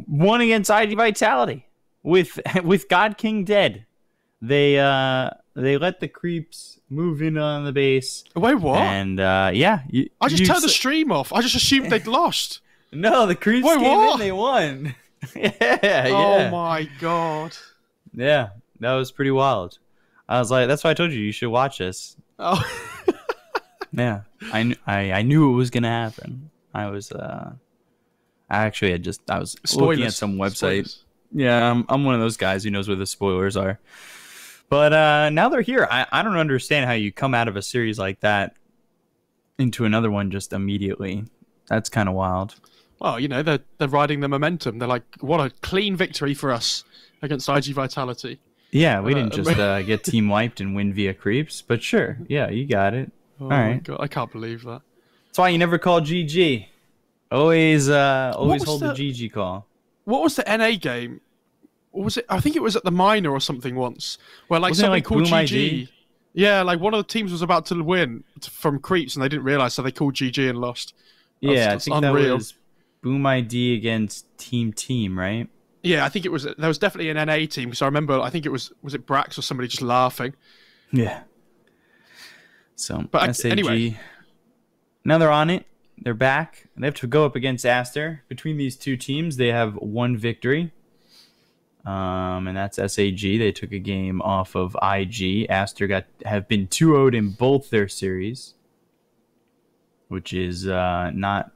won against IG Vitality with God King dead. They let the creeps move in on the base. Wait, what? And yeah, I just turned the stream off. I just assumed they'd lost. No, the creeps came in. They won. Yeah. Oh my god. Yeah, that was pretty wild. I was like, that's why I told you should watch this. Oh. Yeah, I knew it was gonna happen. I was actually I was looking at some website. Spoilers. Yeah, I'm one of those guys who knows where the spoilers are. But now they're here. I don't understand how you come out of a series like that into another one just immediately. That's kind of wild. Well, you know, they're riding the momentum. They're like, what a clean victory for us against IG Vitality. Yeah, we didn't just get team wiped and win via creeps, but sure. Yeah, you got it. Oh All my right. god, I can't believe that. That's why you never call GG. Always hold the GG call. What was the NA game? What was it? I think it was at the minor or something once, where like something called GG. ID? Yeah, like one of the teams was about to win from creeps and they didn't realize, so they called GG and lost. Yeah, I think that was Boom ID against Team, right? Yeah, I think it was. There was definitely an NA team because I remember. I think it was it Brax or somebody just laughing. Yeah. So, but SAG, anyway, now they're on it. They're back. They have to go up against Aster. Between these two teams, they have one victory, and that's SAG. They took a game off of IG. Aster have been 2-0'd in both their series, which is not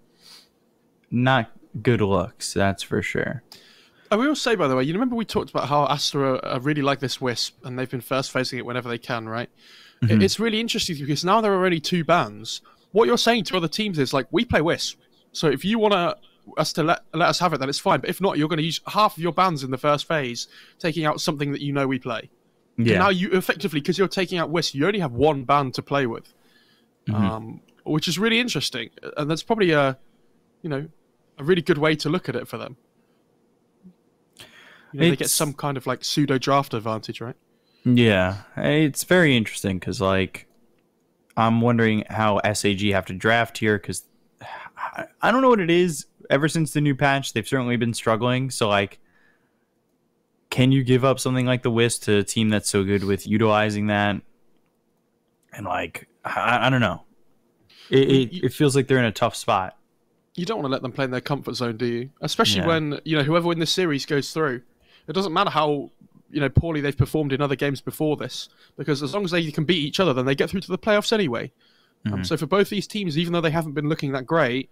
good looks. That's for sure. I will say, by the way, you remember we talked about how Aster are really like this Wisp, and they've been first facing it whenever they can, right? Mm-hmm. It's really interesting because now there are only 2 bans. What you're saying to other teams is like, we play Wisp, so if you want us to let us have it, then it's fine. But if not, you're going to use half of your bans in the first phase, taking out something that you know we play. Yeah. And now you effectively, because you're taking out Wisp, you only have 1 ban to play with, which is really interesting, and that's probably a really good way to look at it for them. You know, they get some kind of like pseudo draft advantage, right? Yeah, it's very interesting because like I'm wondering how SAG have to draft here because I don't know what it is. Ever since the new patch, they've certainly been struggling. So like, can you give up something like the Wisp to a team that's so good with utilizing that? And like, I don't know. It feels like they're in a tough spot. You don't want to let them play in their comfort zone, do you? Especially when whoever in the series goes through. It doesn't matter how poorly they've performed in other games before this, because as long as they can beat each other, then they get through to the playoffs anyway. So for both these teams, even though they haven't been looking that great,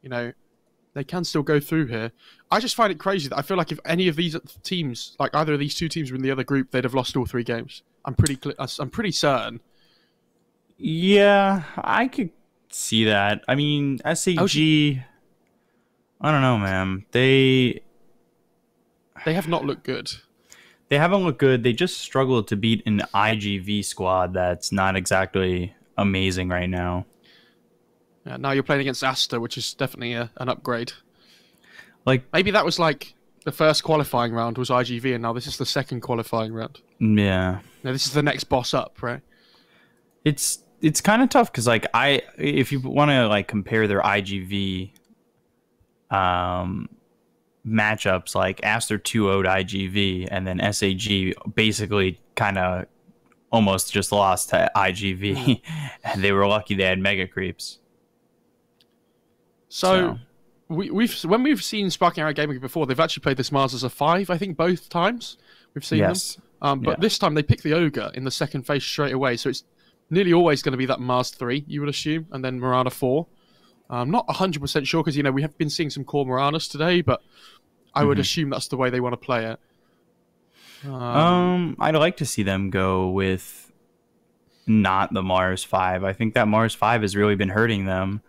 they can still go through here. I just find it crazy that I feel like if any of these teams, like either of these 2 teams were in the other group, they'd have lost all 3 games. I'm pretty certain. Yeah, I could see that. I mean, SAG, I don't know, man. They have not looked good. They haven't looked good. They just struggled to beat an IGV squad that's not exactly amazing right now. Yeah, now you're playing against Aster, which is definitely an upgrade. Like maybe that was like the first qualifying round was IGV, and now this is the second qualifying round. Yeah. Now this is the next boss up, right? It's kind of tough because like if you want to like compare their IGV matchups, like Aster 2-0'd IGV, and then SAG basically kind of almost just lost to IGV, and they were lucky they had mega creeps. So when we've seen Sparking Arrow Gaming before, they've actually played this Mars as a 5, I think both times we've seen them. But this time they picked the Ogre in the second phase straight away, so it's nearly always going to be that Mars 3, you would assume, and then Mirana 4. I'm not 100% sure because, we have been seeing some core Miranas today, but I would assume that's the way they want to play it. I'd like to see them go with not the Mars 5. I think that Mars 5 has really been hurting them.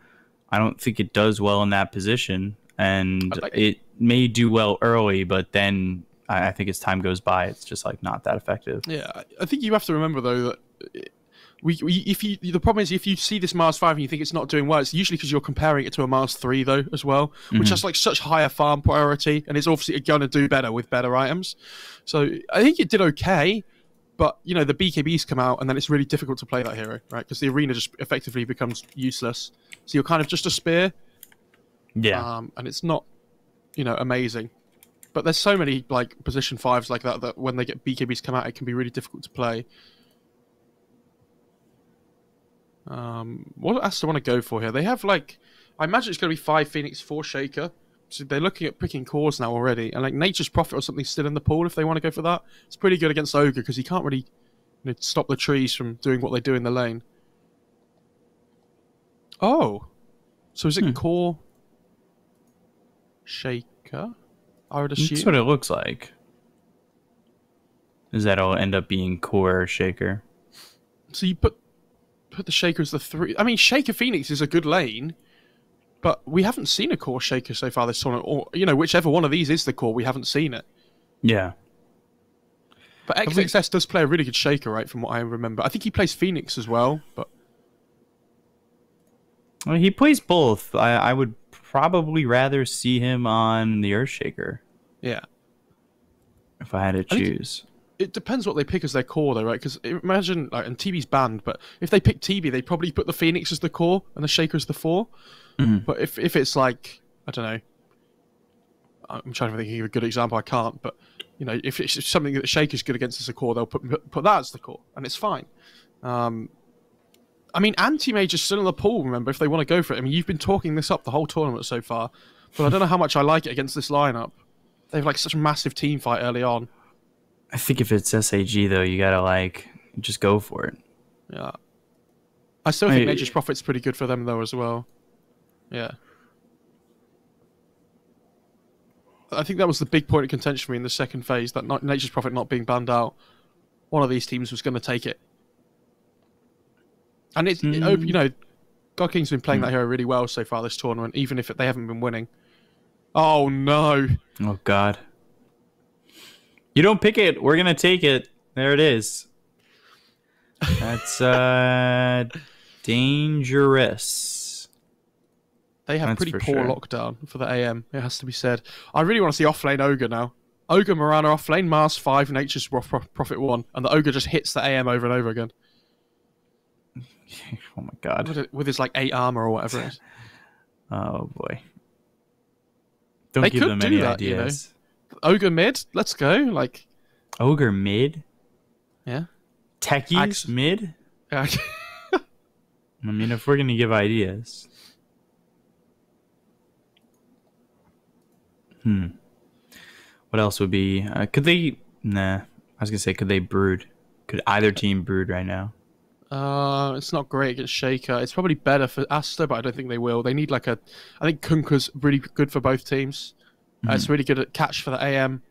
I don't think it does well in that position, and it may do well early, but then I think as time goes by, it's just like not that effective. Yeah, I think you have to remember though that the problem is if you see this Mars 5 and you think it's not doing well, it's usually because you're comparing it to a Mars 3 though as well, which has like such higher farm priority and it's obviously going to do better with better items. So I think it did okay, but the BKBs come out and then it's really difficult to play that hero, right? Because the arena just effectively becomes useless. So you're kind of just a spear. Yeah. And it's not, amazing. But there's so many like position 5s like that when they get BKBs come out, it can be really difficult to play. What does Aster want to go for here? They have like, I imagine it's going to be 5 Phoenix, 4 Shaker. So they're looking at picking cores now already, and like Nature's Prophet or something still in the pool if they want to go for that. It's pretty good against Ogre because he can't really stop the trees from doing what they do in the lane. Oh, so is it core Shaker? I would assume. That's what it looks like. Is that it'll end up being core Shaker? So you put the Shaker as the 3. I mean, Shaker Phoenix is a good lane. But we haven't seen a core Shaker so far this tournament. Or, whichever one of these is the core, we haven't seen it. Yeah. But XXS does play a really good Shaker, right, from what I remember. I think he plays Phoenix as well, but... Well, he plays both. I would probably rather see him on the Earthshaker. Yeah. If I had to choose. It depends what they pick as their core, though, right? Because imagine, like, and TB's banned, but if they pick TB, they probably put the Phoenix as the core and the Shaker as the 4. But if it's like, I don't know, I'm trying to think of a good example. I can't, but if it's something that Shaker's good against as a core, they'll put that as the core, and it's fine. I mean, Anti-Mage is still in the pool. Remember, if they want to go for it. I mean, you've been talking this up the whole tournament so far, but I don't know how much I like it against this lineup. They have like such a massive team fight early on. I think if it's SAG though, you gotta just go for it. Yeah, I still think Nature's Prophet's pretty good for them though as well. Yeah. I think that was the big point of contention for me in the second phase, that Nature's Prophet not being banned out. One of these teams was going to take it. And it's, God King's been playing that hero really well so far this tournament, even if they haven't been winning. Oh, no. Oh, God. You don't pick it. We're going to take it. There it is. That's dangerous. They have pretty poor lockdown for the AM, it has to be said. I really want to see offlane Ogre now. Ogre, Mirana offlane, Mars 5, Nature's Prophet 1, and the Ogre just hits the AM over and over again. Oh my God. With his like 8 armor or whatever it is. Oh boy. Don't give them any ideas. Ogre mid, let's go. Like Ogre mid? Yeah. Techies mid? Yeah. I mean, if we're going to give ideas. What else would be? Could they? Nah. I was gonna say, could they brood? Could either team brood right now? It's not great against Shaker. It's probably better for Aster, but I don't think they will. They need like a. I think Kunka's really good for both teams. It's really good at catch for the AM.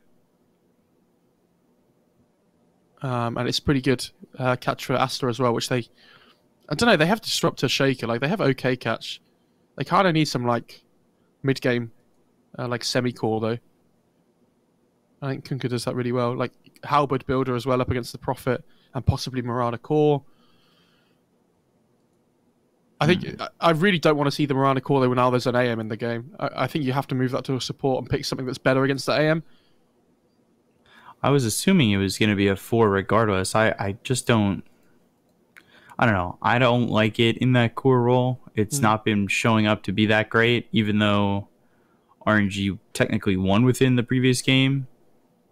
And it's pretty good catch for Aster as well, which they. I don't know. They have Disruptor Shaker. Like they have okay catch. They kind of need some like mid game. Like semi-core though. I think Kunka does that really well. Like Halberd Builder as well up against the Prophet and possibly Marauder Core. I think I really don't want to see the Marauder Core though now there's an AM in the game. I think you have to move that to a support and pick something that's better against the AM. I was assuming it was going to be a 4 regardless. I just don't... I don't know. I don't like it in that core role. It's not been showing up to be that great, even though RNG technically won within the previous game.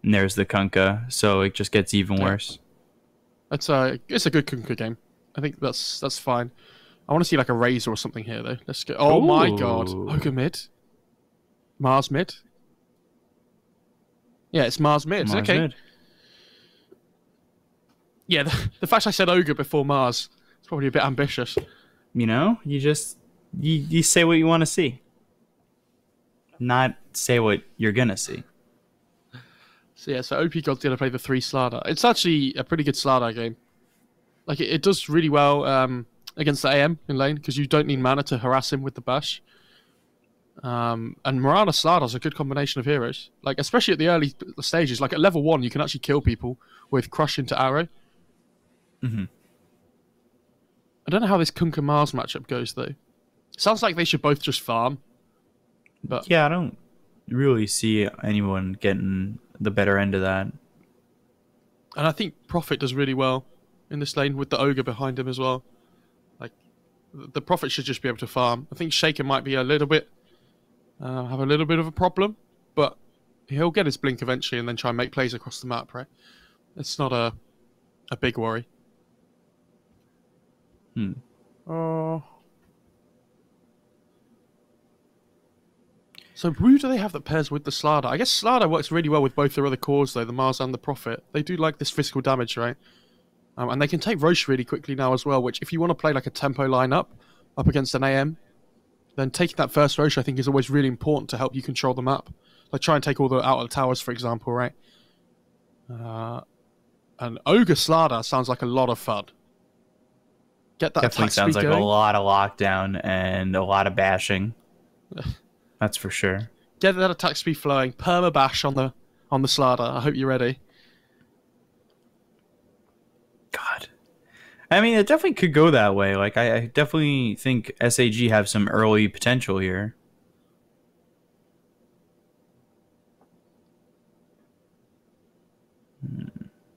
And there's the Kunkka, so it just gets even worse. It's a good Kunkka game. I think that's fine. I want to see like a Razor or something here though. Let's go. Oh my God. Ogre mid. Mars mid. Yeah, it's Mars mid. Mars okay. mid. Yeah, the fact I said Ogre before Mars is probably a bit ambitious. You just you say what you want to see. Not say what you're going to see. So yeah, so OP God's going to play the 3 Slardar. It's actually a pretty good Slardar game. Like, it does really well against the AM in lane, because you don't need mana to harass him with the bash. And Mirana Slardar's a good combination of heroes. Like, especially at the early stages. Like, at level 1, you can actually kill people with Crush into Arrow. I don't know how this Kunkka Mars matchup goes, though. Sounds like they should both just farm. But yeah, I don't really see anyone getting the better end of that. And I think Prophet does really well in this lane with the Ogre behind him as well. Like, the Prophet should just be able to farm. I think Shaker might be a little bit... have a little bit of a problem. but he'll get his blink eventually and then try and make plays across the map, right? It's not a big worry. So who do they have that pairs with the Slardar? I guess Slardar works really well with both their other cores, though, the Mars and the Prophet. They do like this physical damage, right? And they can take Roche really quickly now as well, which if you want to play like a tempo lineup up against an AM, then taking that first Roche I think is always really important to help you control the map. Like try and take all the out of the towers, for example, right? And OGA Slardar sounds like a lot of fun. Get that definitely attack sounds speed like going. a lot of lockdown and a lot of bashing. That's for sure. Get that attack speed flowing. Perma bash on the Slardar. I hope you're ready. God. I mean, it definitely could go that way. Like, I definitely think SAG have some early potential here.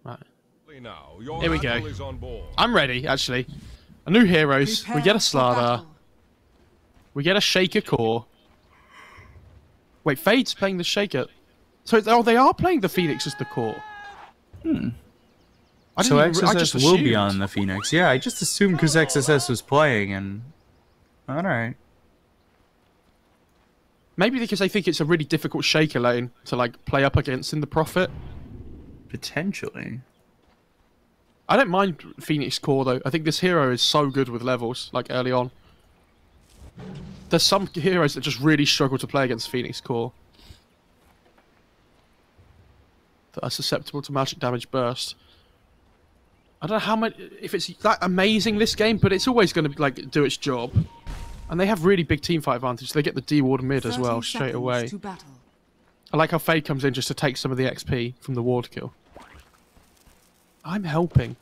Right. Here we go. I'm ready, actually. A new heroes. We get a Slardar. We get a Shaker core. Wait, Fade's playing the Shaker. So, they are playing the Phoenix as the core. So XSS will be on the Phoenix. Yeah, I just assumed because XSS was playing and... Alright. Maybe because they think it's a really difficult Shaker lane to, like, play up against in the Prophet. Potentially. I don't mind Phoenix core, though. I think this hero is so good with levels, like, early on. There's some heroes that just really struggle to play against Phoenix core. That are susceptible to magic damage burst. I don't know how much, if it's that amazing this game, but it's always going to like do its job. And they have really big teamfight advantage. They get the D ward mid as well straight away. I like how Fade comes in just to take some of the XP from the ward kill. I'm helping.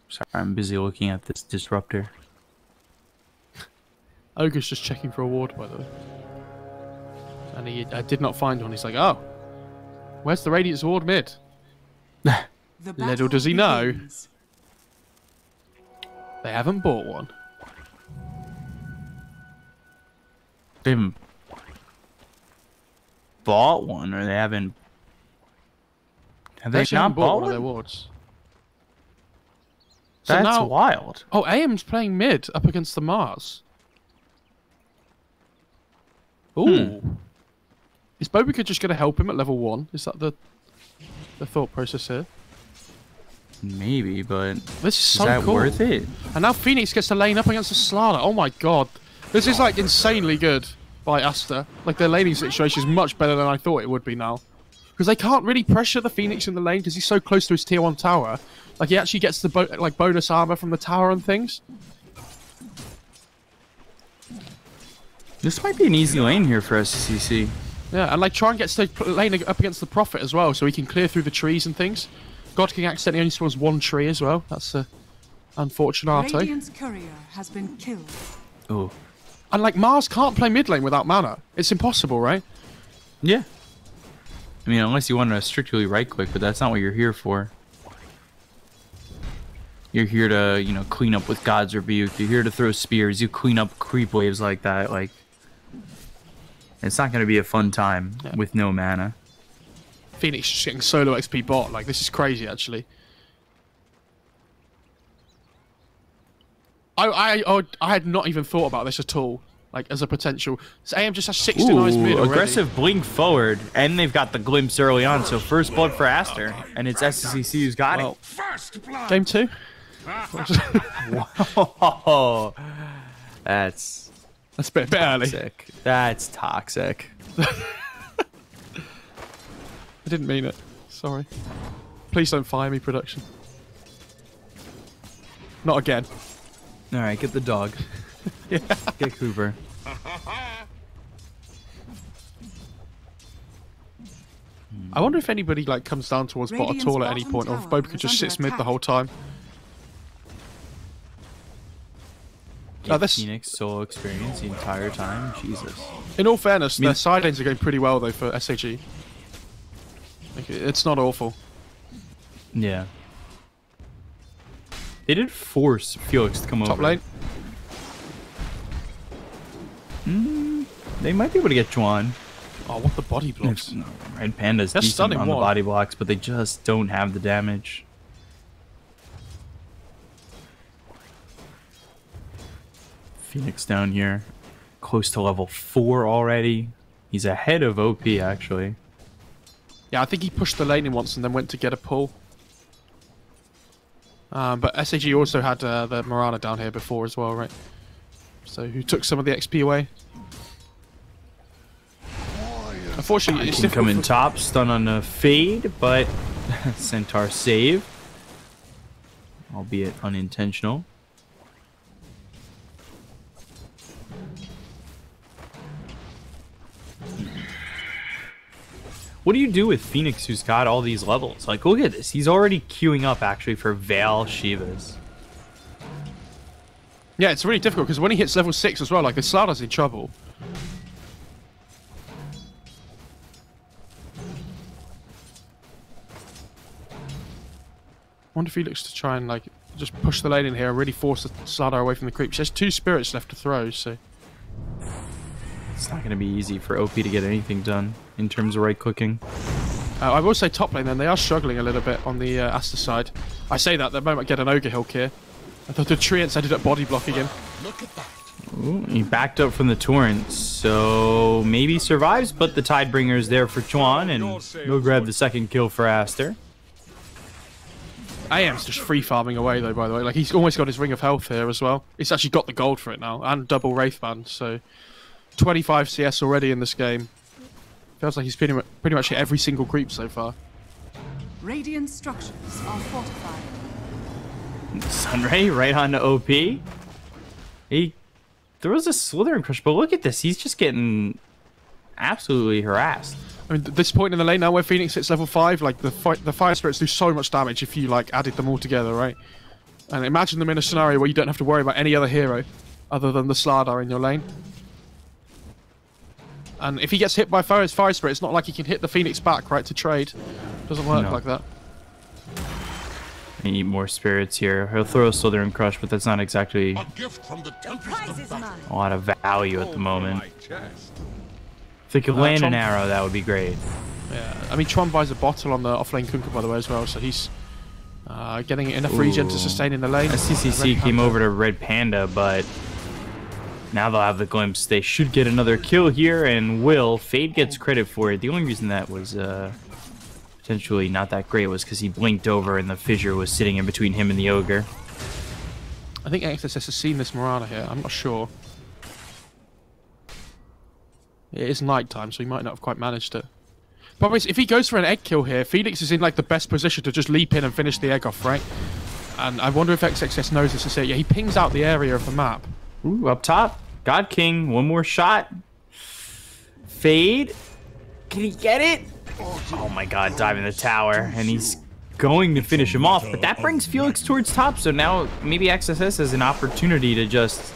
Sorry, I'm busy looking at this disruptor. Ogre's just checking for a ward, by the way. And he did not find one. He's like, oh, where's the Radiant's ward mid? Little does he know, they haven't bought one. They haven't bought one, or they haven't... Have they not bought one of their wards? So That's now, wild. Oh, AM's playing mid up against the Mars. Ooh. Is Bobica just going to help him at level 1? Is that the thought process here? Maybe, but this is so that cool. Worth it? And now Phoenix gets to lane up against the Slardar. Oh my god. This is like insanely good by Aster. Like their laning situation is much better than I thought it would be now. Because they can't really pressure the Phoenix in the lane because he's so close to his tier 1 tower. Like he actually gets the bonus armor from the tower and things. This might be an easy lane here for SCC. Yeah, and like try and get to lane up against the Prophet as well, so he can clear through the trees and things. God King accidentally only spawns one tree as well. That's unfortunate. Radiant's courier has been killed. Oh. And like Mars can't play mid lane without mana. It's impossible, right? Yeah. I mean, unless you want to strictly right click, but that's not what you're here for. You're here to, you know, clean up with God's Rebuke. You're here to throw spears. You clean up creep waves like that. Like, it's not going to be a fun time with no mana. Phoenix just getting solo XP bot. Like, this is crazy, actually. I had not even thought about this at all. Like, as a potential. So AM just has 60 nice mid already. Aggressive blink forward, and they've got the glimpse early on. So first blood for Aster, and it's SCC who's got it. Game 2. Whoa. That's a bit early. That's toxic. I didn't mean it. Sorry. Please don't fire me, production. Not again. All right, get the dog. Yeah. Get Cooper. I wonder if anybody like comes down towards bot at all at any point, or if Bobica just sits mid the whole time. This Phoenix solo experience the entire time. Jesus. In all fairness, their side lanes are going pretty well though for SAG. Like, it's not awful. Yeah. They did force Felix to come Top over. lane. They might be able to get Juan. Oh, what the body blocks. Red Panda's That's decent stunning on the one. body blocks, but they just don't have the damage. Phoenix down here, close to level 4 already. He's ahead of OP, actually. Yeah, I think he pushed the lane in once and then went to get a pull. But SAG also had the Mirana down here before as well, right? So who took some of the XP away? Unfortunately, it's Can come in difficult. top, stun on a fade, but Centaur save. Albeit unintentional. What do you do with Phoenix, who's got all these levels? Like, look at this. He's already queuing up, actually, for Veil Shivas. Yeah, it's really difficult because when he hits level 6 as well, like the Slaughter's in trouble. I wonder if he looks to try and like just push the lane in here and really force the Slaughter away from the creeps. There's 2 spirits left to throw, so It's not going to be easy for OP to get anything done in terms of right clicking. I will say top lane then, they are struggling a little bit on the Aster side. I say that, they might get an Ogre Hill here. I thought the Treants ended up body blocking him. Ooh, he backed up from the torrent, so maybe survives, but the Tidebringer's there for Chuan, and he'll grab the second kill for Aster. AM's just free farming away though, by the way. Like he's almost got his Ring of Health here as well. He's actually got the gold for it now, and double Wraith Band, so 25 CS already in this game. Feels like he's pretty much hit every single creep so far. Radiant structures are fortified. Sunray right on to OP. He throws a Slithering Crush, but look at this. He's just getting absolutely harassed. I mean, this point in the lane now where Phoenix hits level 5, like the Fire Spirits do so much damage if you like added them all together, right? And imagine them in a scenario where you don't have to worry about any other hero other than the Slardar in your lane. And if he gets hit by Fire Spirit, it's not like he can hit the Phoenix back, right, to trade. Doesn't work No. like that. They need more spirits here. He'll throw a Slithering Crush, but that's not exactly A gift from the tempest of battle. a lot of value at the moment. If they could land an arrow, that would be great. Yeah, I mean, Chuan buys a bottle on the offlane Kunkka, by the way, as well, so he's getting enough regen to Ooh. sustain in the lane. SCCC Red came Panther. over to Red Panda, but now they'll have the glimpse. They should get another kill here, and will. Fade gets credit for it. The only reason that was potentially not that great was because he blinked over and the fissure was sitting in between him and the Ogre. I think XSS has seen this Mirana here, I'm not sure. It is night time, so he might not have quite managed it. Problem is, if he goes for an egg kill here, Phoenix is in like the best position to just leap in and finish the egg off, right? And I wonder if XXS knows this. To say, yeah, he pings out the area of the map. Ooh, up top. God King, one more shot. Fade. Can he get it? Oh my god, diving the tower. And he's going to finish him off. But that brings Felix towards top. So now maybe XSS has an opportunity to just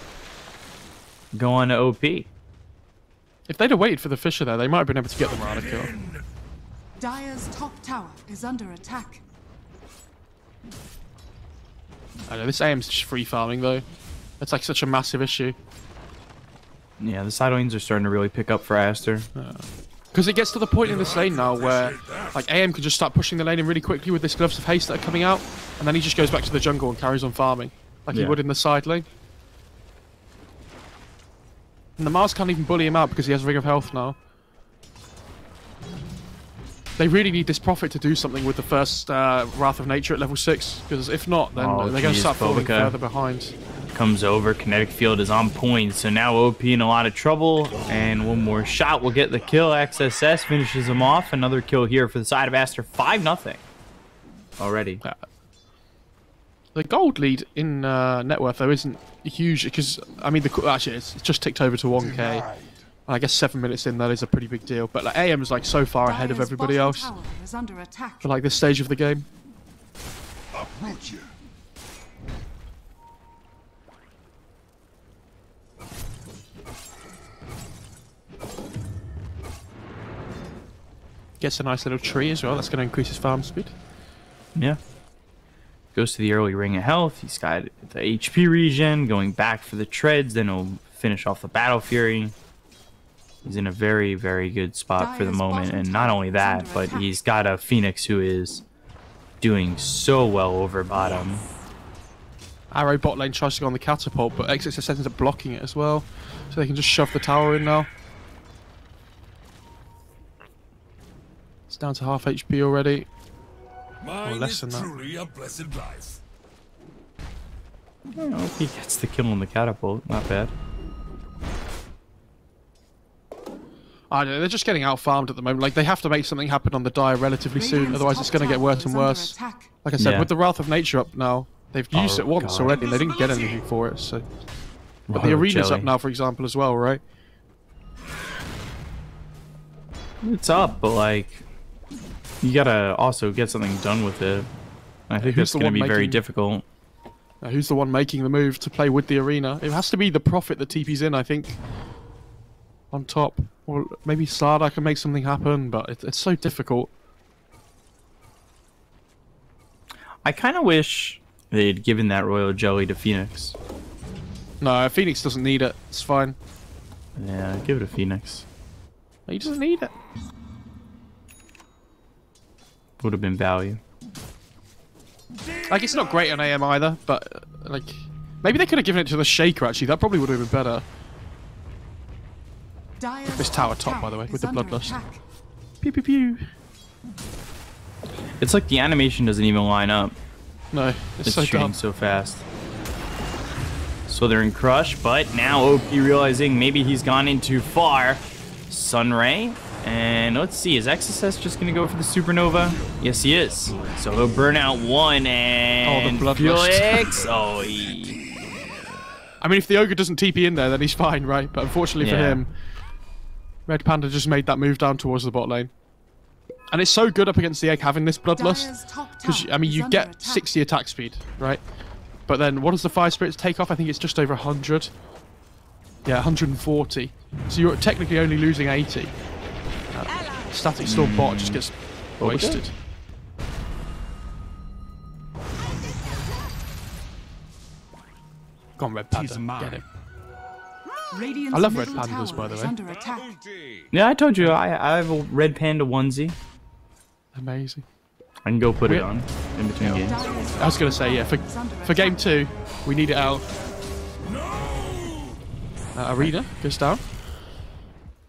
go on to OP. If they'd have waited for the Fisher there, they might have been able to get the Mirana kill. Dire's top tower is under attack. I know, this AM's just free farming though. It's like such a massive issue. Yeah, the side lanes are starting to really pick up for Aster. Because it gets to the point in this lane now where like AM can just start pushing the lane in really quickly with this Gloves of Haste that are coming out, and then he just goes back to the jungle and carries on farming like he Yeah. would in the side lane. And the Mars can't even bully him out because he has Ring of Health now. They really need this Prophet to do something with the first Wrath of Nature at level 6, because if not, then Oh, they're going to geez, start falling Bobica. further behind. Comes over, kinetic field is on point, so now OP in a lot of trouble, and one more shot will get the kill. XSS finishes him off. Another kill here for the side of Aster, 5-0 already. The gold lead in net worth though isn't huge because I mean actually it's just ticked over to 1k. And I guess 7 minutes in that is a pretty big deal. But like AM is like so far ahead of Dire's everybody bottom else tower is under attack. for like this stage of the game. Uproot you. Gets a nice little tree as well. That's going to increase his farm speed. Yeah. Goes to the early ring of health. He's got the HP regen, going back for the treads, then he'll finish off the Battle Fury. He's in a very, very good spot for the moment, and not only that, but he's got a Phoenix who is doing so well over bottom. Arrow bot lane tries to go on the catapult, but XXS ends up blocking it as well, so they can just shove the tower in now. It's down to half HP already. Or less than that. Truly a blessed life. Oh, he gets the kill on the catapult. Not bad. I don't know, they're just getting out farmed at the moment. Like, they have to make something happen on the Dire relatively soon, otherwise it's going to get worse and worse. Like I said, with the Wrath of Nature up now, they've used it once already and they didn't get anything for it, so... But the arena's up now, for example, as well, right? It's up, but like... You gotta also get something done with it. I think that's going to be very difficult. Who's the one making the move to play with the arena? It has to be the Prophet that TP's in, I think. On top. Or maybe Slardar can make something happen, but it's so difficult. I kind of wish they'd given that Royal Jelly to Phoenix. No, Phoenix doesn't need it. It's fine. Yeah, give it to Phoenix. He doesn't need it. Would have been value. Like, it's not great on AM either, but, like... Maybe they could have given it to the Shaker, actually. That probably would have been better. This tower top, by the way, with the Bloodlust. Pew pew pew. It's like the animation doesn't even line up. No, it's so shooting dumb. so fast. So they're in Crush, but now OP realizing maybe he's gone in too far. Sunray, and let's see, is XSS just gonna go for the Supernova? Yes, he is. So he'll burn out one, and the Bloodlust. Felix. I mean, if the Ogre doesn't TP in there, then he's fine, right? But unfortunately for him, Red Panda just made that move down towards the bot lane. And it's so good up against the Egg having this Bloodlust. Because, I mean, you get 60 attack speed, right? But then, what does the Fire Spirits take off? I think it's just over 100. Yeah, 140. So you're technically only losing 80. Static Storm bot just gets wasted. Go on, Red Panda. Get him. I love red pandas, by the way. Yeah, I told you, I have a red panda onesie. Amazing. I can go put it on in between games. I was going to say, yeah, for game 2, we need it out. Arena goes down.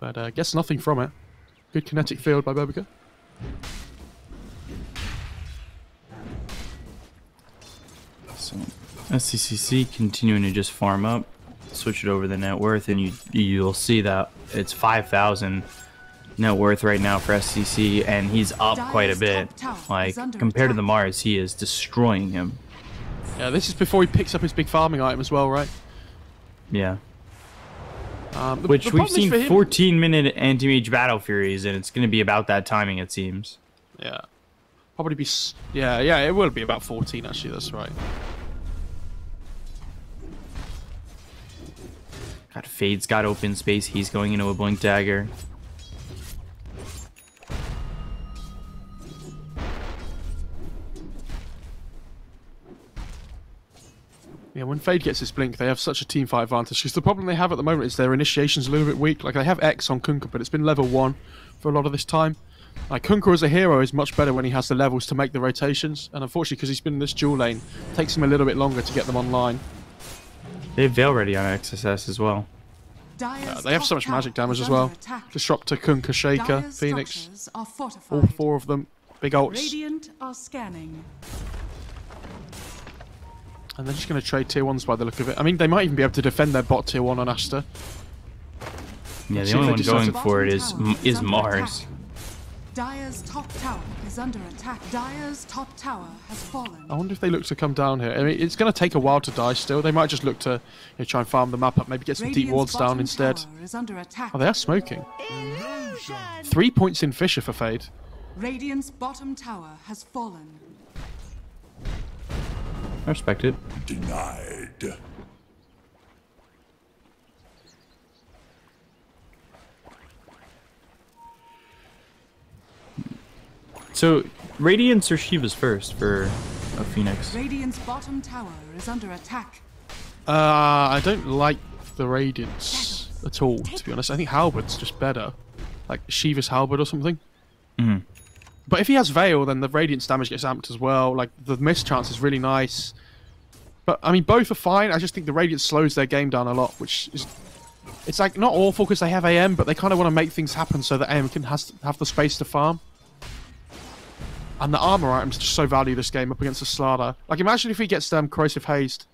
But gets nothing from it. Good kinetic field by Bobica. So, SCCC continuing to just farm up. Switch it over the net worth, and you'll see that it's 5,000 net worth right now for SCC, and he's up quite a bit. Like, compared to the Mars, he is destroying him. Yeah, this is before he picks up his big farming item as well, right? Yeah. Which we've seen 14-minute anti-mage battle furies, and it's going to be about that timing, it seems. Yeah. Probably be... Yeah, it will be about 14, actually, that's right. God, Fade's got open space. He's going into a Blink Dagger. Yeah, when Fade gets his Blink, they have such a teamfight advantage. Because the problem they have at the moment is their initiation's a little bit weak. Like, they have X on Kunkka, but it's been level 1 for a lot of this time. Like, Kunkka as a hero is much better when he has the levels to make the rotations. And unfortunately, because he's been in this dual lane, it takes him a little bit longer to get them online. They have Veil ready on XSS as well. They have so much magic damage as well. Disruptor, Kunkka, Shaker, Phoenix. All 4 of them. Big ults. Radiant are scanning. And they're just going to trade tier 1s by the look of it. I mean, they might even be able to defend their bot tier 1 on Aster. Yeah, the only one going for it is Mars. Dire's top tower is under attack. Dire's top tower has fallen. I wonder if they look to come down here. I mean, it's going to take a while to die still. They might just look to try and farm the map up. Maybe get some deep wards down instead. Oh, they are smoking. 3 points in Fisher for Fade. Radiant's bottom tower has fallen. I respect it. Denied. So, Radiance or Shiva's first for Phoenix. Radiant's bottom tower is under attack. I don't like the Radiance at all, to be honest. I think Halberd's just better. Like Shiva's Halberd or something. Mhm. But if he has Veil, then the Radiance damage gets amped as well. Like, the miss chance is really nice. But, I mean, both are fine. I just think the Radiance slows their game down a lot, which is... It's, like, not awful because they have AM, but they kind of want to make things happen so that AM can have the space to farm. And the armor items just so value this game up against the Slardar. Like, imagine if he gets Corrosive Hazed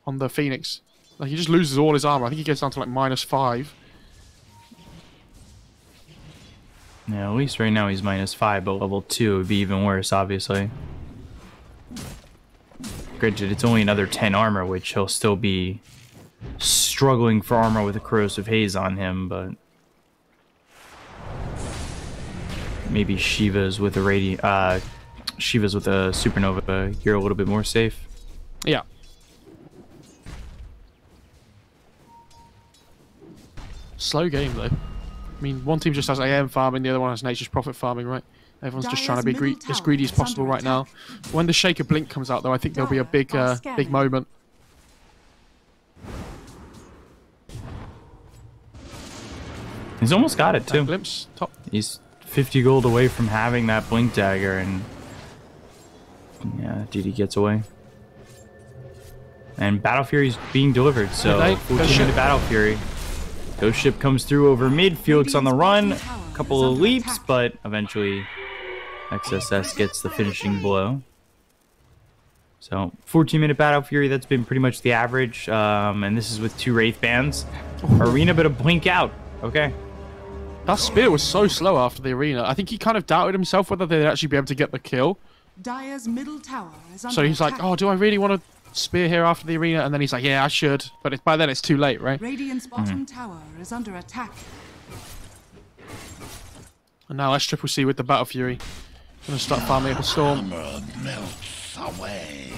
on the Phoenix. Like, he just loses all his armor. I think he gets down to, like, -5. Yeah, at least right now he's -5, but level 2 would be even worse, obviously. Granted, it's only another 10 armor, which he'll still be struggling for armor with a Corrosive Haze on him, but... Maybe Shiva's with a Shiva's with a Supernova, you're a little bit more safe. Yeah. Slow game, though. I mean, one team just has AM farming, the other one has Nature's Prophet farming, right? Everyone's just trying to be as greedy as possible right now. When the Shaker Blink comes out, though, I think there'll be a big moment. He's almost got it, too. Glimpse, top. He's 50 gold away from having that Blink Dagger, and... yeah, DD gets away. And Battle Fury's being delivered, so... 14-minute Battle Fury. Ghost Ship comes through over mid, Felix on the run, a couple of leaps, but eventually XSS gets the finishing blow. So, 14-minute Battle Fury, that's been pretty much the average, and this is with 2 Wraith Bands. Arena, but a blink out. Okay. That spear was so slow after the arena. I think he kind of doubted himself whether they'd actually be able to get the kill. Dire's middle tower is under So he's like, oh, do I really want to spear here after the arena? And then he's like, yeah, I should. But by then it's too late, right? Radiant's bottom tower is under attack. And now S-Triple-C with the Battle Fury. Gonna start farming up a storm. Armor melts away.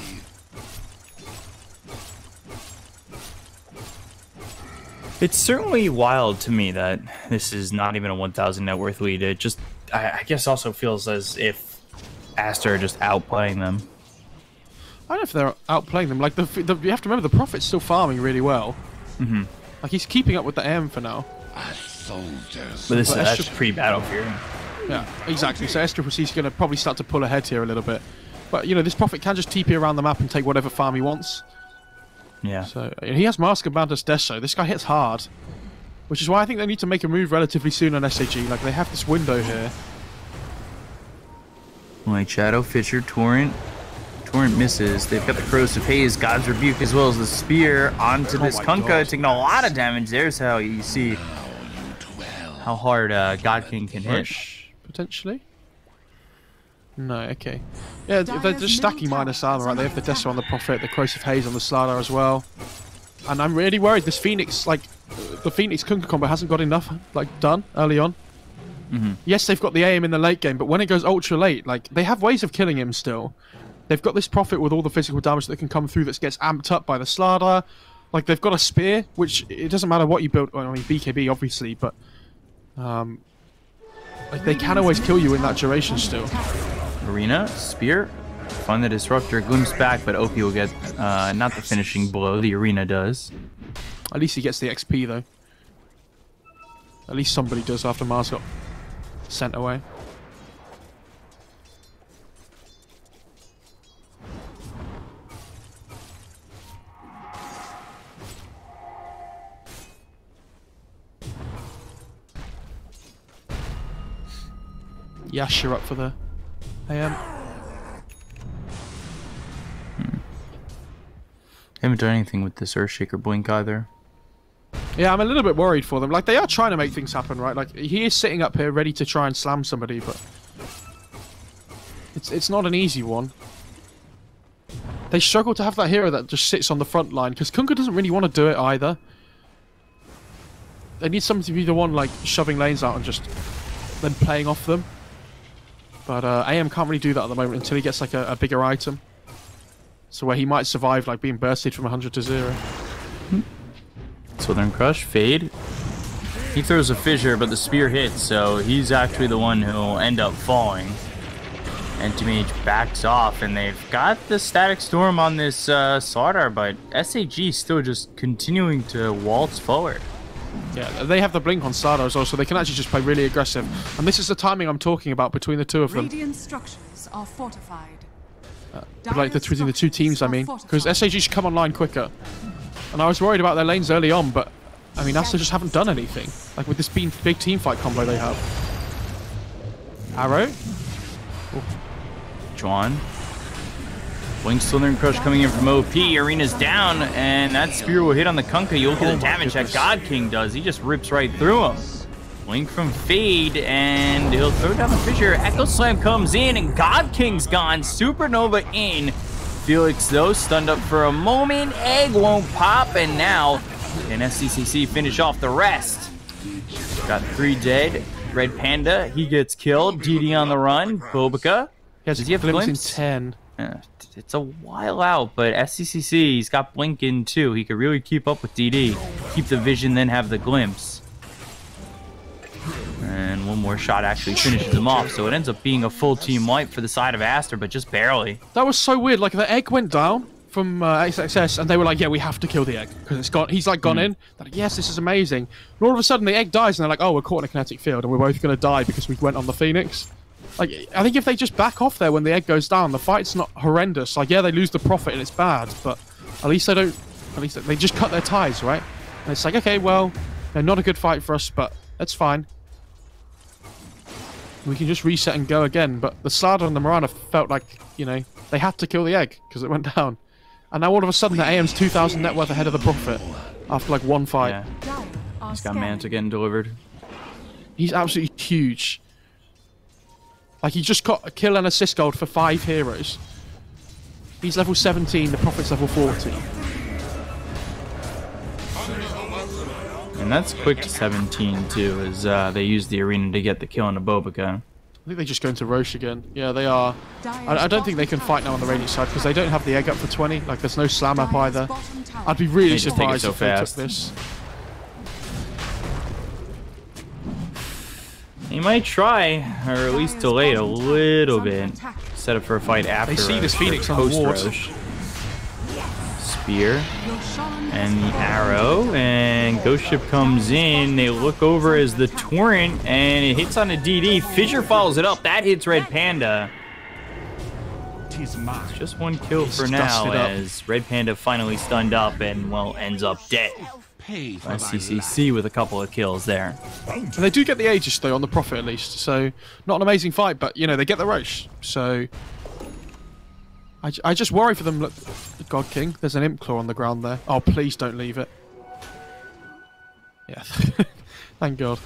It's certainly wild to me that this is not even a 1,000 net worth lead. It just, I guess, also feels as if Aster are just outplaying them. I don't know if they're outplaying them. Like, you have to remember, the Prophet's still farming really well. Mm-hmm. Like, he's keeping up with the AM for now. But that's pre-Battle Fury. Yeah, exactly. So S-Triple-C's going to probably start to pull ahead here a little bit. But, you know, this Prophet can just TP around the map and take whatever farm he wants. Yeah. So he has Mask of Madness Deso. This guy hits hard. Which is why I think they need to make a move relatively soon on SAG. Like, they have this window here. Like Shadow, Fisher, Torrent. Torrent misses. They've got the Corrosive Haze, God's Rebuke, as well as the Spear onto this Kunkka. Taking a lot of damage. There's how you see how hard God King can hit. Potentially? No, okay. Yeah, they're just stacking minus armor, right? They have the Deso on the Prophet, the Corrosive Haze on the Slardar as well. And I'm really worried this Phoenix, like, the Phoenix Kunkka combo hasn't got enough, like, done early on. Mm-hmm. Yes, they've got the aim in the late game, but when it goes ultra late, like, they have ways of killing him still. They've got this Prophet with all the physical damage that can come through that gets amped up by the Slardar. Like, they've got a Spear, which it doesn't matter what you build. Well, I mean, BKB, obviously, but... like, they can always kill you in that duration still. Arena, Spear, find the Disruptor, glimpse back, but OP will get not the finishing blow, the Arena does. At least he gets the XP though. At least somebody does after Mars got sent away. Yash, you're up for the AM. Haven't done anything with this Earthshaker Blink either. Yeah, I'm a little bit worried for them. Like, they are trying to make things happen, right? Like, he is sitting up here ready to try and slam somebody, but... It's not an easy one. They struggle to have that hero that just sits on the front line, because Kunkka doesn't really want to do it either. They need someone to be the one, like, shoving lanes out and just then playing off them. But AM can't really do that at the moment until he gets, like, a bigger item. So where he might survive, like, being bursted from 100 to 0. Southern Crush, Fade. He throws a Fissure, but the Spear hits, so he's actually the one who'll end up falling. Anti-Mage backs off, and they've got the Static Storm on this Slardar, but SAG still just continuing to waltz forward. Yeah, they have the blink on Slardar as well, so they can actually just play really aggressive. And this is the timing I'm talking about between the two of them. Radiant structures are fortified. Like between the two teams, I mean. Because SAG should come online quicker. And I was worried about their lanes early on, but I mean, Aster just haven't done anything. Like with this big team fight combo they have. Arrow? Juan. Blink Slithering Crush coming in from OP. Arena's down, and that spear will hit on the Kunkka. You look at the damage that God King does. He just rips right through him. Blink from Fade, and he'll throw down the Fissure. Echo Slam comes in, and God King's gone. Supernova in. Felix, though, stunned up for a moment. Egg won't pop, and now can SCCC finish off the rest. Got 3 dead. Red Panda, he gets killed. DD on the run. Bobica. Does he have glimpse in 10? It's a while out, but SCCC, he's got Blink in too. He could really keep up with DD. Keep the vision, then have the glimpse. And one more shot actually finishes him off, so it ends up being a full team wipe for the side of Aster, but just barely. That was so weird. Like, the egg went down from XXS, and they were like, yeah, we have to kill the egg, because it's gone. He's, like, gone in. They're like, yes, this is amazing. And all of a sudden, the egg dies, and they're like, oh, we're caught in a kinetic field, and we're both going to die because we went on the Phoenix. Like, I think if they just back off there when the egg goes down, the fight's not horrendous. Like, yeah, they lose the profit, and it's bad, but at least they don't... At least they just cut their ties, right? And it's like, okay, well, not a good fight for us, but that's fine. We can just reset and go again, but the Slardar and the Mirana felt like, you know, they had to kill the egg because it went down. And now all of a sudden the AM's 2,000 net worth ahead of the profit after like one fight. Yeah. He's got Manta getting delivered. He's absolutely huge. Like, he just got a kill and assist gold for 5 heroes. He's level 17, the Prophet's level 40. And that's quick to 17 too, as they use the arena to get the kill on the Bobica. I think they just go into Roche again. Yeah, they are. I don't think they can fight now on the Radiant side because they don't have the egg up for 20. Like, there's no slam up either. I'd be really surprised if they took this. He might try, or at least delay it a little bit. Set up for a fight after. They see this Phoenix on the ward. Spear and the arrow, and Ghost Ship comes in. They look over as the Torrent, and it hits on a DD. Fissure follows it up. That hits Red Panda. It's just one kill for now, as Red Panda finally stunned up and, well, ends up dead. CCC with a couple of kills there. And they do get the Aegis, though, on the Prophet at least. So, not an amazing fight, but, you know, they get the Roche. So, I just worry for them. Look, God King, there's an Imp Claw on the ground there. Oh, please don't leave it. Yeah, thank God.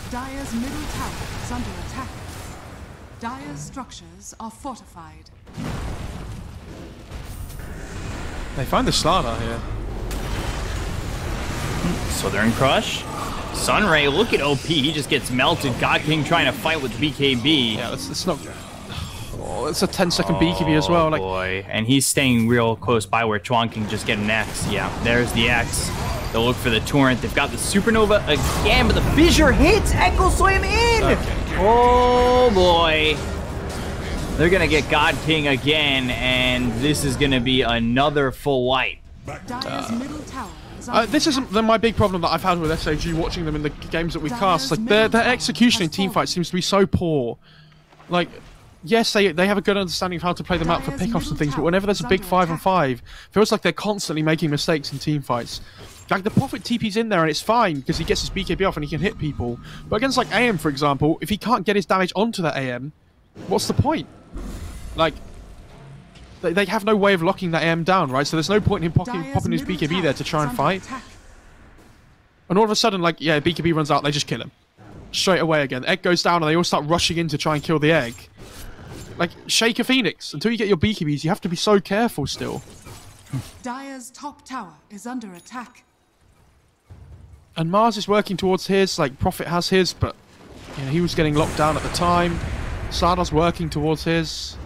Dire's middle tower is under attack. Dire's structures are fortified. They find the Slardar here. Southern Crush. Sunray, look at OP. He just gets melted. God King trying to fight with BKB. Yeah, it's not... Oh, it's a 10-second BKB as well. Like, boy. And he's staying real close by where Chuan can just get an X. Yeah, there's the X. They'll look for the Torrent. They've got the Supernova again, but the Fissure hits. Echo Slam in! Okay. Oh, boy. They're going to get God King again, and this is going to be another full wipe. This isn't my big problem that I've had with SAG watching them in the games that we cast. Like, their execution in teamfights seems to be so poor. Like, yes, they have a good understanding of how to play them out for pickoffs and things, but whenever there's a big 5-on-5, it feels like they're constantly making mistakes in teamfights. Like, the Prophet TP's in there and it's fine because he gets his BKB off and he can hit people. But against, like, AM, for example, if he can't get his damage onto that AM, what's the point? Like, they have no way of locking that AM down, right? So there's no point in him popping his BKB there to try and fight. And all of a sudden, like, yeah, BKB runs out, they just kill him. Straight away again. Egg goes down and they all start rushing in to try and kill the egg. Like, shake a Phoenix. Until you get your BKBs, you have to be so careful still. Dire's top tower is under attack. And Mars is working towards his, like, Prophet has his, but you know, he was getting locked down at the time. Sardar's working towards his.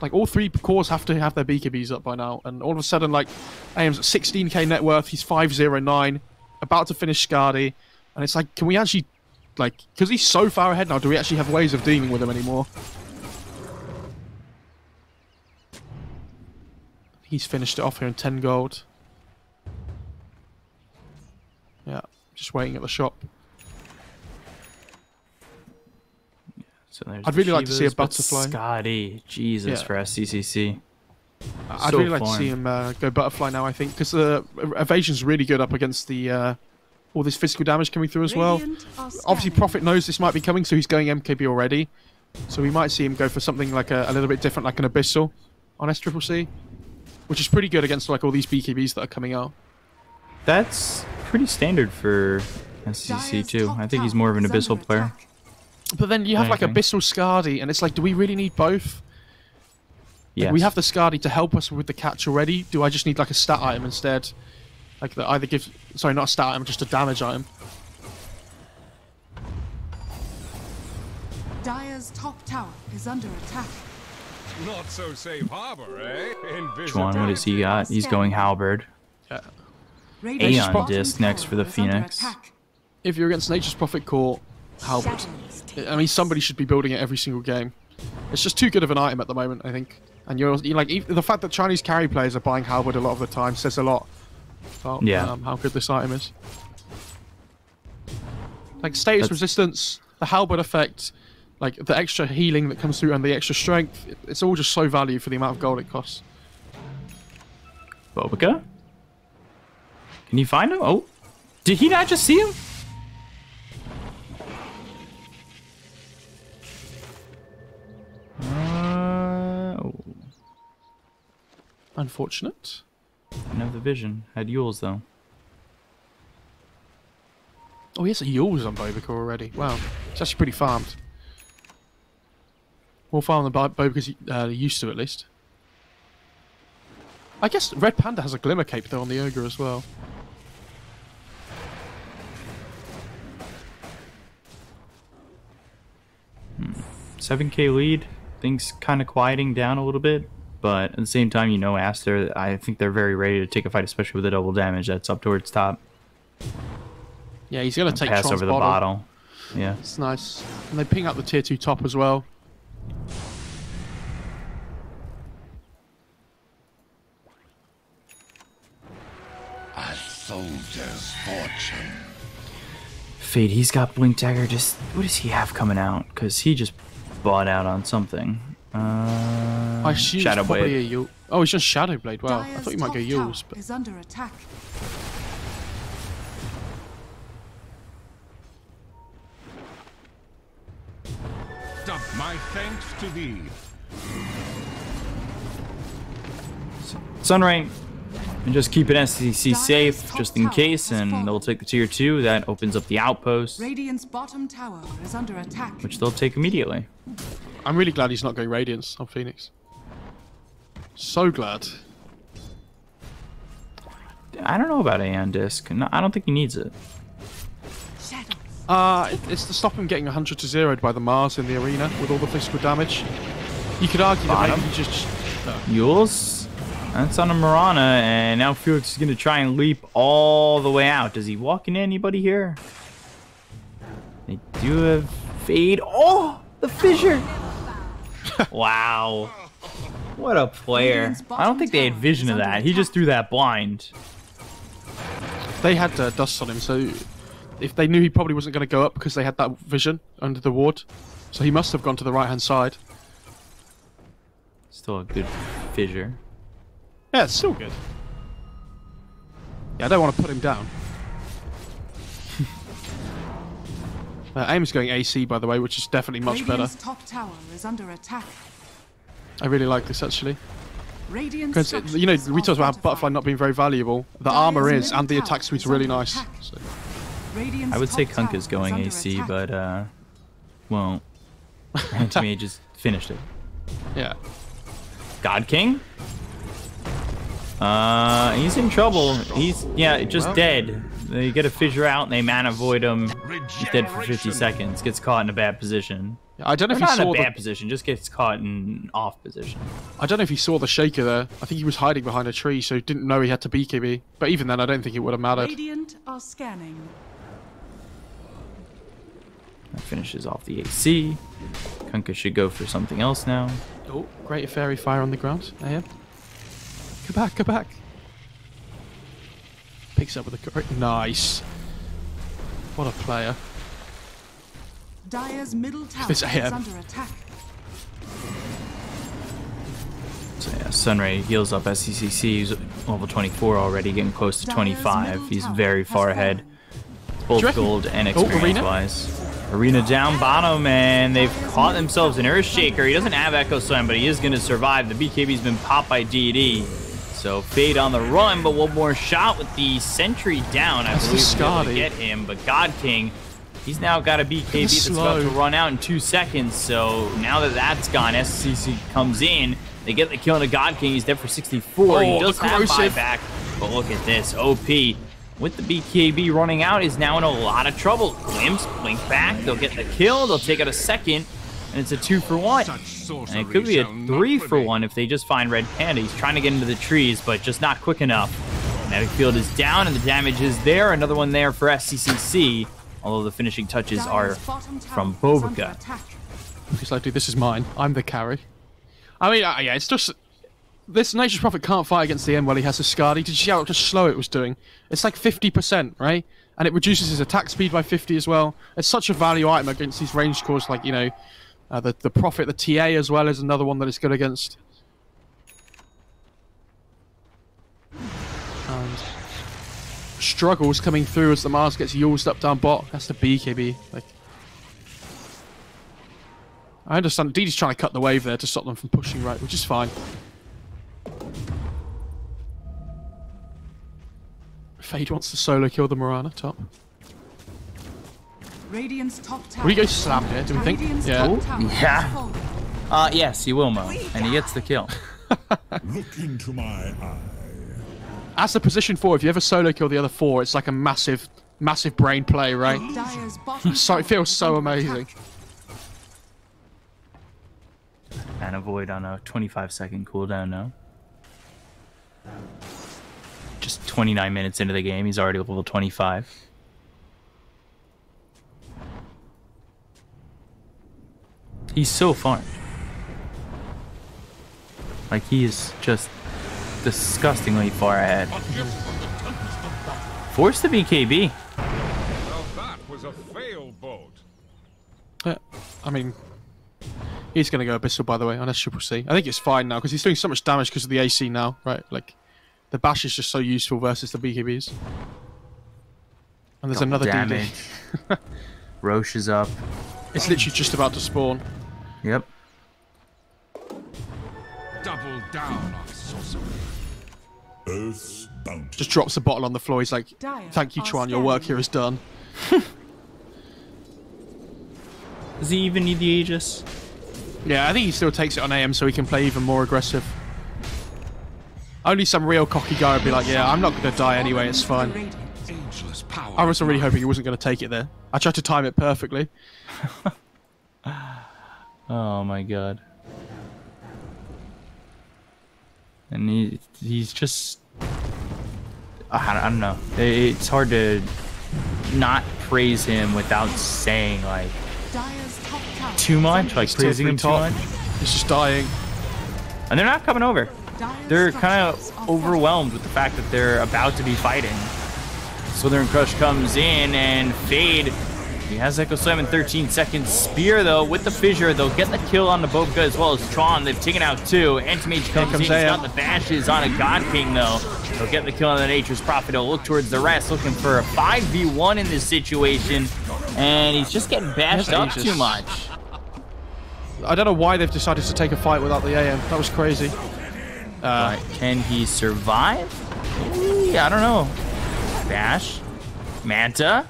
Like, all 3 cores have to have their BKBs up by now. And all of a sudden, like, AM's at 16k net worth, he's 509, about to finish Skadi. And it's like, can we actually, like, because he's so far ahead now, do we actually have ways of dealing with him anymore? He's finished it off here in 10 gold. Yeah, just waiting at the shop. So I'd really like to see a butterfly. Scotty, Jesus, Yeah. for SCCC. I'd really like to see him go butterfly now, I think, because the evasion's really good up against the all this physical damage coming through as well. Obviously, Prophet knows this might be coming, so he's going MKB already. So we might see him go for something like a little bit different, like an Abyssal on SCCC, which is pretty good against like all these BKBs that are coming out. That's pretty standard for SCC too. I think he's more of an Abyssal player. But then you have like Abyssal Skadi, and it's like, do we really need both? Yeah. Like, we have the Skadi to help us with the catch already. Do I just need like a stat item instead? Like that either gives, sorry, not a stat item, just a damage item. Dire's top tower is under attack. Not so safe harbor, eh? Juan, what has he got? He's going Halberd. Yeah. Aeon Disc next for the Phoenix. If you're against Nature's Prophet Core, Halberd. I mean, somebody should be building it every single game. It's just too good of an item at the moment, I think. And you're like, the fact that Chinese carry players are buying Halberd a lot of the time says a lot about how good this item is. Like status resistance, the Halberd effect, like the extra healing that comes through and the extra strength, it's all just so value for the amount of gold it costs. Bobica? Can you find him? Oh, did he not just see him? Oh. Unfortunate. Didn't have the vision. Had Yules though. Oh, he has a Yules on Bobica already. Wow. It's actually pretty farmed. More farm than Bobica's used to, at least. I guess Red Panda has a Glimmer Cape, though, on the Ogre as well. Hmm. 7k lead. Things kind of quieting down a little bit. But at the same time, you know, Aster, I think they're very ready to take a fight, especially with the double damage that's up towards top. Yeah, he's going to take pass Tron's over the bottle. Yeah. It's nice. And they ping out the tier 2 top as well. A soldier's fortune. Fade, he's got Blink Dagger. Just what does he have coming out? Because he just bought out on something. I assume Shadow it's probably Blade. a Yule. Oh, it's just Shadow Blade. Wow, I Dire's thought you might go top Yules, tower but is under attack. My thanks to thee. Sunray, and just keep an SCC safe just in case, and they'll take the tier 2. That opens up the outpost, Radiant's bottom tower is under attack. which they'll take immediately. I'm really glad he's not going Radiance on Phoenix. So glad. I don't know about Aeon Disc. No, I don't think he needs it. It's to stop him getting 100 to 0'd by the Mars in the arena with all the physical damage. You could argue that maybe he just... Yules, that's on a Mirana, and now Felix is going to try and leap all the way out. Does he walk into anybody here? They do have Fade. Oh, the fissure! Wow. What a player. I don't think they had vision of that. He just threw that blind. They had dust on him, so if they knew he probably wasn't going to go up because they had that vision under the ward. So he must have gone to the right-hand side. Still a good fissure. Yeah, it's still good. Yeah, I don't want to put him down. Aim's going AC, by the way, which is definitely much better. Radiant's top tower is under attack. I really like this, actually. Radiant's Because, you know, we talked about Butterfly not being very valuable. The armor is, and the attack suite's really nice. So. I would say Kunkka's going AC, but, won't. To me, just finished it. Yeah. God King? He's in trouble. He's, just dead. They get a fissure out and they mana void him. He's dead for 50 seconds. Gets caught in a bad position. Yeah, I don't know if not he in saw a bad position, just gets caught in off position. I don't know if he saw the shaker there. I think he was hiding behind a tree, so he didn't know he had to BKB. But even then, I don't think it would have mattered. Radiant are scanning. That finishes off the AC. Kunkka should go for something else now. Oh, great fairy fire on the ground. I am. Go back, go back. Picks up with the... Nice. What a player. Dire's middle tower This is AM. under attack. So yeah, Sunray heals up SCCC. He's level 24 already, getting close to 25. He's very far ahead, both gold and experience-wise. Arena down bottom, and they've caught themselves an Earthshaker. He doesn't have Echo Slam, but he is going to survive. The BKB's been popped by DD. So Fade on the run, but one more shot with the sentry down. I believe to be able to get him, but God King, he's now got a BKB that's about to run out in 2 seconds. So now that that's gone, SCC comes in. They get the kill on the God King. He's dead for 64. He does have buyback, but look at this. OP with the BKB running out is now in a lot of trouble. Glimpse, blink back. They'll get the kill. They'll take out a second, and it's a 2-for-1. And it could be a 3-for-1 if they just find Red Panda. He's trying to get into the trees, but just not quick enough. Kinetic field is down, and the damage is there. Another one there for SCCC, although the finishing touches are from Bovica. He's like, dude, this is mine. I'm the carry. I mean, yeah, it's just... This Nature's Prophet can't fight against the end while he has a Skadi. Did you see how slow it was doing? It's like 50%, right? And it reduces his attack speed by 50 as well. It's such a value item against these ranged cores, like, you know, the Prophet, the TA as well is another one that it's good against. And struggles coming through as the Mars gets used up down bot. That's the BKB. Like, I understand DD's trying to cut the wave there to stop them from pushing right, which is fine. Fade wants to solo kill the Morana top. Radiant's top tower. Will he go slam here, do we think? Yeah. Yeah. Yes, he will, Mo. And he gets the kill. Look into my eye. As the position 4, if you ever solo kill the other 4, it's like a massive, massive brain play, right? So it feels so amazing. And avoid on a 25-second cooldown now. Just 29 minutes into the game, he's already level 25. He's so farmed. Like, he is just disgustingly far ahead. Force the BKB. Well, that was a fail boat. I mean, he's going to go Abyssal, by the way, unless Triple C. I think it's fine now, because he's doing so much damage because of the AC now, right? Like, the Bash is just so useful versus the BKBs. And there's another damage. Roche is up. It's literally just about to spawn. Yep. Double down on sorcery. Earth's bounty. Just drops the bottle on the floor. He's like, thank you, Chuan, your work here is done. Does he even need the Aegis? Yeah, I think he still takes it on AM so he can play even more aggressive. Only some real cocky guy would be like, yeah, I'm not going to die anyway, it's fine. I was really hoping he wasn't going to take it there. I tried to time it perfectly. Oh my god. And he's just... I don't know. It's hard to not praise him without saying, like, too much. Like, praising him too much. He's just dying. And they're not coming over. They're kind of overwhelmed with the fact that they're about to be fighting. Southern Crush comes in, and Fade, he has Echo Slam in 13 seconds. Spear, though, with the fissure, they'll get the kill on the Bovica as well as Tron. They've taken out 2. Anti-Mage comes in, he's got the bashes on a God King, though. They'll get the kill on the Nature's Prophet. He'll look towards the rest, looking for a 5v1 in this situation. And he's just getting bashed up too much. I don't know why they've decided to take a fight without the AM. That was crazy. Can he survive? I don't know. Bash, Manta,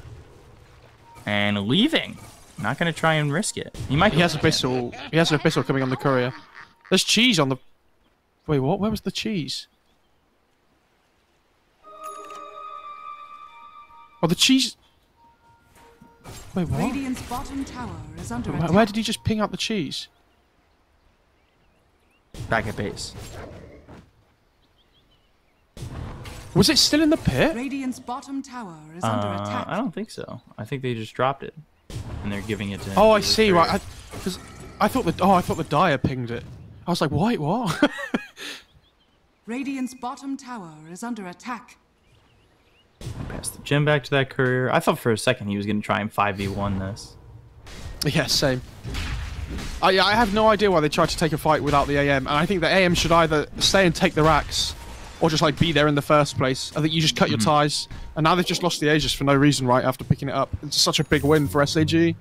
and leaving. Not gonna try and risk it. He might. He has Abyssal. He has an Abyssal coming on the courier. There's cheese on the. Wait, what? Where was the cheese? Oh, the cheese. Wait, what? Radiant's bottom tower is under attack. Where did he just ping out the cheese? Back at base. Was it still in the pit? Radiant's bottom tower is under attack. I don't think so. I think they just dropped it, and they're giving it to him. Oh, I see. Right, I thought the Dire pinged it. I was like, wait, what? Radiant's bottom tower is under attack. Pass the gem back to that courier. I thought for a second he was going to try and 5v1 this. Yeah, same. I have no idea why they tried to take a fight without the AM, and I think the AM should either stay and take the racks, or just like be there in the first place. I think you just cut your ties, and now they've just lost the Aegis for no reason, right? After picking it up, it's such a big win for SAG.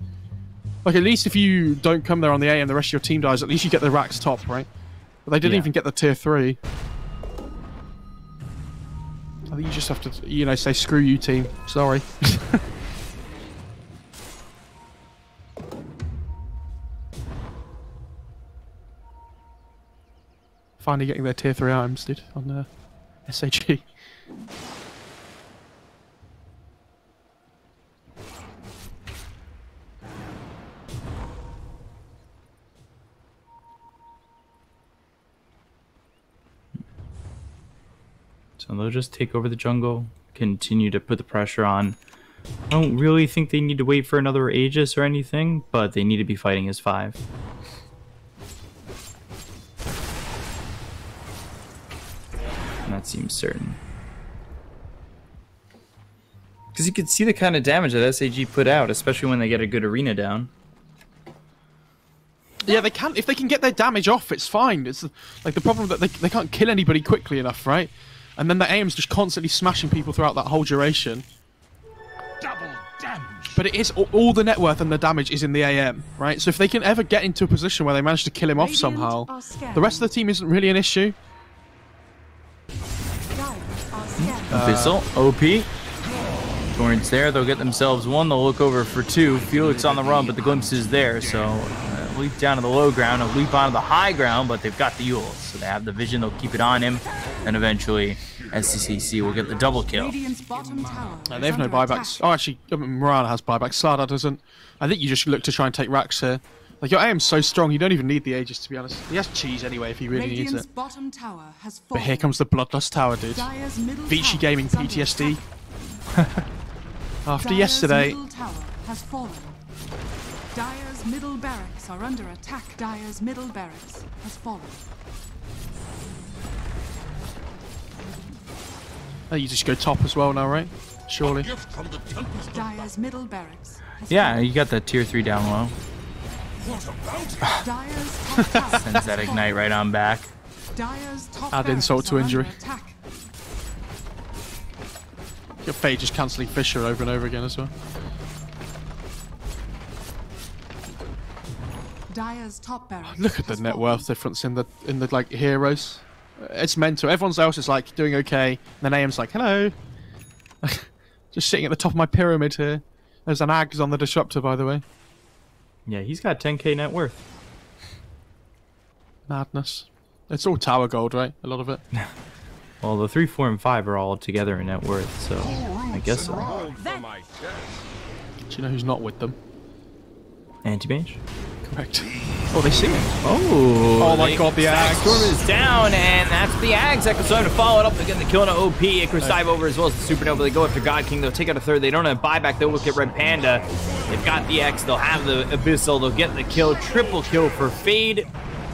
Like at least if you don't come there on the AM, the rest of your team dies. At least you get the racks top, right? But they didn't even get the tier 3. I think you just have to, you know, say screw you, team. Sorry. Finally getting their tier 3 items, dude, on SAG. So they'll just take over the jungle, continue to put the pressure on. I don't really think they need to wait for another Aegis or anything, but they need to be fighting as 5. And that seems certain. Because you can see the kind of damage that SAG put out, especially when they get a good arena down. Yeah, they can. If they can get their damage off, it's fine. It's like the problem that they can't kill anybody quickly enough, right? And then the AIM's just constantly smashing people throughout that whole duration. Double damage. But it is all the net worth and the damage is in the AM, right? So if they can ever get into a position where they manage to kill him off somehow, the rest of the team isn't really an issue. Abyssal, OP. Torrent's there, they'll get themselves 1, they'll look over for 2. Felix on the run, but the glimpse is there, so leap down to the low ground, a leap onto the high ground, but they've got the Eul's, so they have the vision, they'll keep it on him, and eventually SCCC will get the double kill. They have no buybacks. Oh, actually, Morana has buybacks. Slardar doesn't. I think you just look to try and take racks here. Like, your AIM's so strong, you don't even need the Aegis, to be honest. He has cheese anyway if he really needs it. But here comes the Bloodlust Tower, dude. Vici Gaming PTSD. After yesterday. Dire's middle barracks are under attack. Dire's middle barracks has fallen. Oh, you just go top as well now, right? Surely. Dire's middle barracks. Yeah, you got that tier 3 down low. Dire's top tower Sends that ignite right on back. Dire's top Add insult to barracks are injury. under attack. Your Faye just cancelling Fisher over and over again as well. Dire's top barracks. Look at the net worth difference in the like heroes. It's mental. Everyone else is like doing okay. And then AM's like, hello. Just sitting at the top of my pyramid here. There's an Ags on the Disruptor, by the way. Yeah, he's got 10k net worth. Madness. It's all tower gold, right? A lot of it. Well, the 3, 4, and 5 are all together in net worth, so I guess so. Do you know who's not with them? Anti-mage? Correct. Oh, they see him. Oh my god, the Ags. Storm is down, and that's the Ags. Echo's starting to follow it up. They're getting the kill on OP. Icarus dive over as well as the Supernova. They go after God King. They'll take out a 3rd. They don't have buyback. They'll look at Red Panda. They've got the X. They'll have the Abyssal. They'll get the kill. Triple kill for Fade.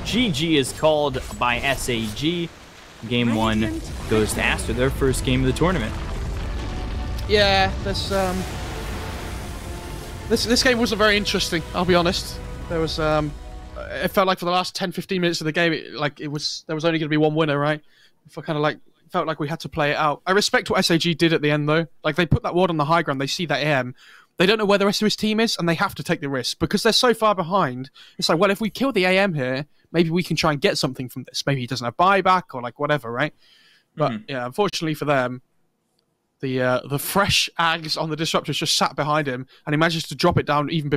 GG is called by SAG. Game 1 goes to Aster, their first game of the tournament. Yeah, this game wasn't very interesting, I'll be honest. There was it felt like for the last 10-15 minutes of the game there was only going to be one winner, right? Felt like we had to play it out. I respect what SAG did at the end though. Like, they put that ward on the high ground, they see that AM. They don't know where the rest of his team is, and they have to take the risk because they're so far behind. It's like, well, if we kill the AM here, maybe we can try and get something from this. Maybe he doesn't have buyback or like whatever, right? But yeah, unfortunately for them, the fresh Ags on the Disruptors just sat behind him, and he manages to drop it down even before